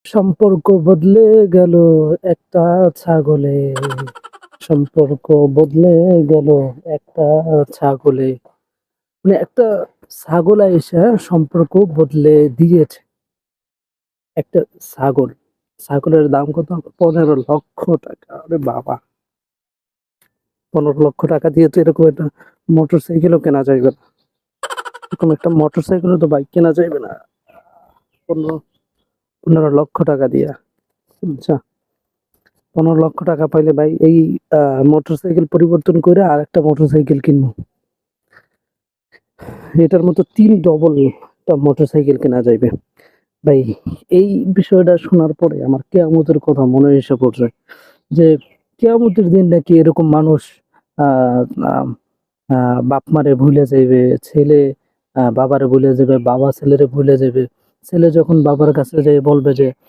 সম্পর্ক বদলে গেল একটা ছাগলে, সম্পর্ক বদলে গেল একটা ছাগলে। মানে একটা ছাগল আইসা সম্পর্ক বদলে দিয়েছে। একটা ছাগল, ছাগলের দাম কত? 15 লক্ষ টাকা। আরে বাবা, 15 লক্ষ টাকা দিয়ে তো এরকম একটা মোটর সাইকেলও কেনা যাইবে না। এরকম একটা মোটর সাইকেলও তো বাইক কেনা যাইবে না 15 লক্ষ টাকা দিয়া। আচ্ছা, 15 লক্ষ টাকা পাইলে ভাই এই মোটর সাইকেল পরিবর্তন করে আর একটা মোটর সাইকেল কিনবো। এটার মতো 3 ডবল একটা মোটর সাইকেল কেনা যাইবে ভাই। এই বিষয়টা শোনার পরে আমার কেয়ামতের কথা মনে এসে পড়ছে, যে কেয়ামতের দিন নাকি এরকম মানুষ আহ আহ, বাপ মারে ভুলে যাইবে, ছেলে বাবারে ভুলে যাবে, বাবা ছেলেরে ভুলে যাবে। ছেলে যখন বাবার কাছে যাই বলবে যে